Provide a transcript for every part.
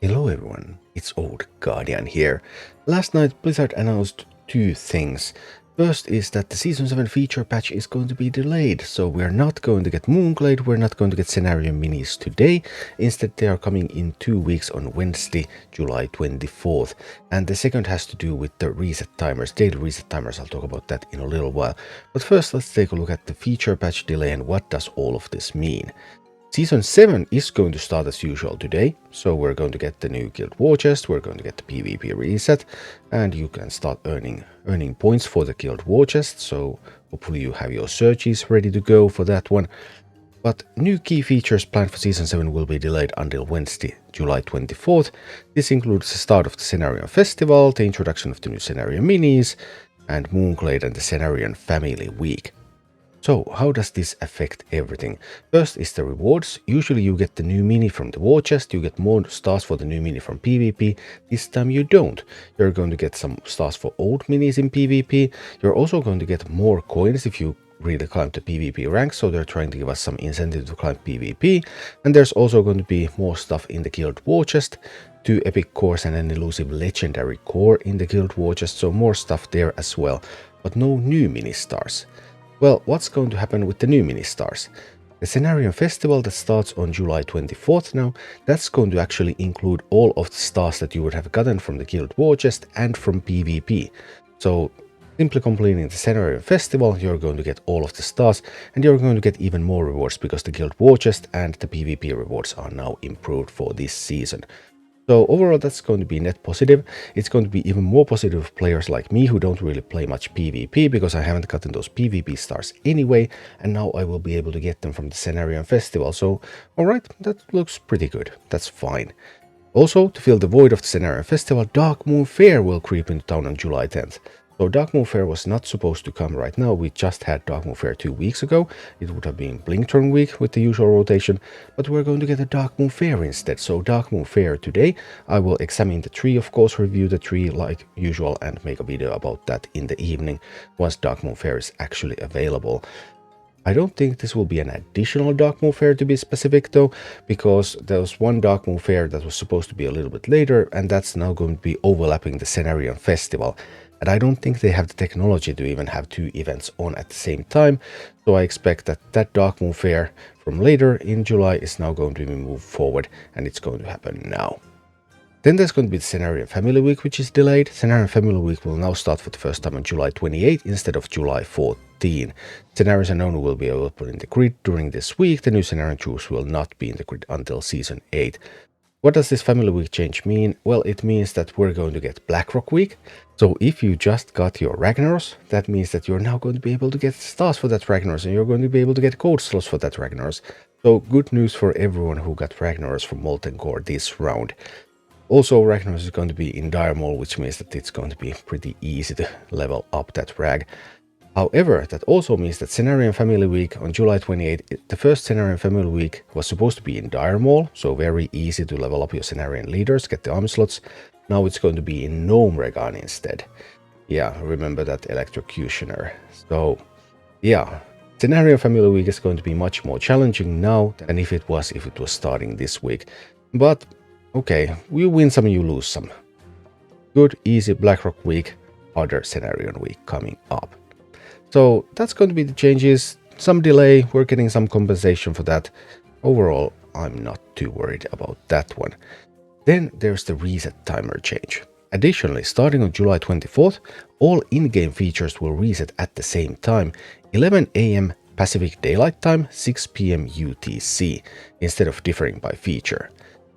Hello everyone, it's Old Guardian here. Last night Blizzard announced two things. First is that the Season 7 feature patch is going to be delayed, so we're not going to get Moonglade, we're not going to get Cenarion minis today. Instead they are coming in 2 weeks on Wednesday, July 24th. And the second has to do with the reset timers, daily reset timers. I'll talk about that in a little while. But first let's take a look at the feature patch delay and what does all of this mean. Season 7 is going to start as usual today, so we're going to get the new Guild War chest, we're going to get the PvP reset, and you can start earning points for the Guild War chest, so hopefully you have your searches ready to go for that one. But new key features planned for Season 7 will be delayed until Wednesday, July 24th. This includes the start of the Cenarion Festival, the introduction of the new Cenarion minis, and Moonglade and the Cenarion Family Week. So, how does this affect everything? First is the rewards. Usually you get the new mini from the war chest, you get more stars for the new mini from PvP. This time you don't. You're going to get some stars for old minis in PvP. You're also going to get more coins if you really climb the PvP rank, so they're trying to give us some incentive to climb PvP. And there's also going to be more stuff in the Guild War chest, 2 epic cores and an elusive legendary core in the Guild War chest, so more stuff there as well, but no new mini stars. Well, what's going to happen with the new mini-stars? The Cenarion Festival that starts on July 24th now, that's going to actually include all of the stars that you would have gotten from the Guild War chest and from PvP. So, simply completing the Cenarion Festival, you're going to get all of the stars, and you're going to get even more rewards because the Guild War chest and the PvP rewards are now improved for this season. So overall that's going to be net positive. It's going to be even more positive for players like me who don't really play much PvP because I haven't gotten those PvP stars anyway, and now I will be able to get them from the Cenarion Festival. So alright, that looks pretty good. That's fine. Also, to fill the void of the Cenarion Festival, Darkmoon Faire will creep into town on July 10th. So Darkmoon Faire was not supposed to come right now. We just had Darkmoon Faire 2 weeks ago. It would have been Blinkturn week with the usual rotation, but we're going to get a Darkmoon Faire instead. So Darkmoon Faire today, I will examine the tree, of course, review the tree like usual, and make a video about that in the evening once Darkmoon Faire is actually available. I don't think this will be an additional Darkmoon Faire to be specific though, because there was one Darkmoon Faire that was supposed to be a little bit later, and that's now going to be overlapping the Cenarion Festival. And I don't think they have the technology to even have 2 events on at the same time, so I expect that Darkmoon Faire from later in July is now going to be moved forward, and it's going to happen now. Then there's going to be the Cenarion Family Week, which is delayed. Cenarion Family Week will now start for the first time on July 28 instead of July 14. Cenarions Unknown will be available in the grid during this week. The new Cenarion Jewels will not be in the grid until Season 8. What does this Family Week change mean? Well, it means that we're going to get Blackrock Week. So if you just got your Ragnaros, that means that you're now going to be able to get stars for that Ragnaros, and you're going to be able to get code slots for that Ragnaros. So good news for everyone who got Ragnaros from Molten Core this round. Also, Ragnaros is going to be in Dire Maul, which means that it's going to be pretty easy to level up that rag. However, that also means that Cenarion Family Week on July 28, the first Cenarion Family Week was supposed to be in Dire Maul, so very easy to level up your Cenarion leaders, get the army slots. Now it's going to be in Gnome Regan instead. Yeah, remember that electrocutioner. So, yeah, Cenarion Family Week is going to be much more challenging now than if it was starting this week. But, okay, you win some, you lose some. Good, easy Blackrock Week, other Cenarion Week coming up. So that's going to be the changes. Some delay, we're getting some compensation for that. Overall, I'm not too worried about that one. Then there's the reset timer change. Additionally, starting on July 24th, all in-game features will reset at the same time, 11 AM Pacific Daylight Time, 6 PM UTC, instead of differing by feature.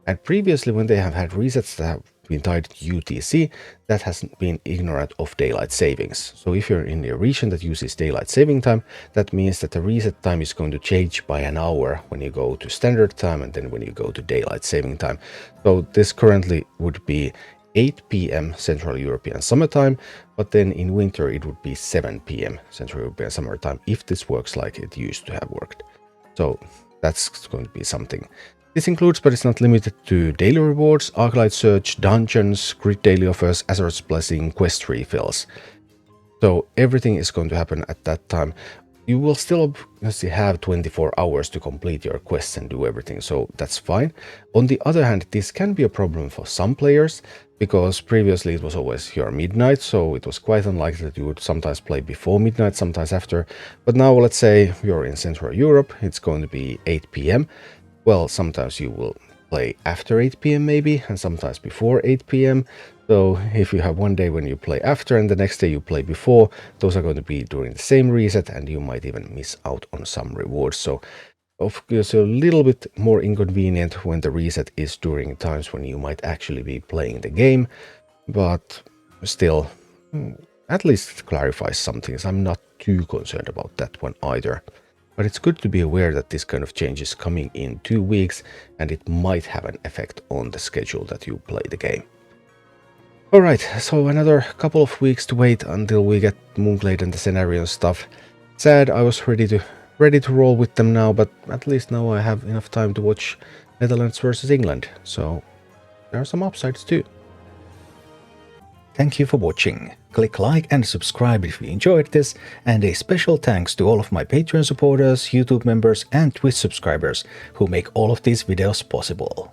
And previously, when they have had resets that have been tied to UTC, that has been ignorant of daylight savings. So if you're in the region that uses daylight saving time, that means that the reset time is going to change by an hour when you go to standard time and then when you go to daylight saving time. So this currently would be 8 PM Central European Summertime, but then in winter it would be 7 PM Central European Summertime if this works like it used to have worked. So that's going to be something. This includes, but it's not limited to, daily rewards, Arclight Search, dungeons, grid daily offers, Azor's Blessing, quest refills. So everything is going to happen at that time. You will still obviously have 24 hours to complete your quests and do everything, so that's fine. On the other hand, this can be a problem for some players, because previously it was always your midnight, so it was quite unlikely that you would sometimes play before midnight, sometimes after. But now let's say you're in Central Europe, it's going to be 8 p.m. Well, sometimes you will play after 8 p.m. maybe, and sometimes before 8 p.m. So if you have one day when you play after and the next day you play before, those are going to be during the same reset, and you might even miss out on some rewards. So of course a little bit more inconvenient when the reset is during times when you might actually be playing the game, but still, at least it clarifies some things. I'm not too concerned about that one either. But it's good to be aware that this kind of change is coming in 2 weeks, and it might have an effect on the schedule that you play the game. Alright, so another couple of weeks to wait until we get Moonglade and the Cenarion stuff. Sad, I was ready to roll with them now, but at least now I have enough time to watch Netherlands versus England, so there are some upsides too. Thank you for watching. Click like and subscribe if you enjoyed this, and a special thanks to all of my Patreon supporters, YouTube members and Twitch subscribers who make all of these videos possible.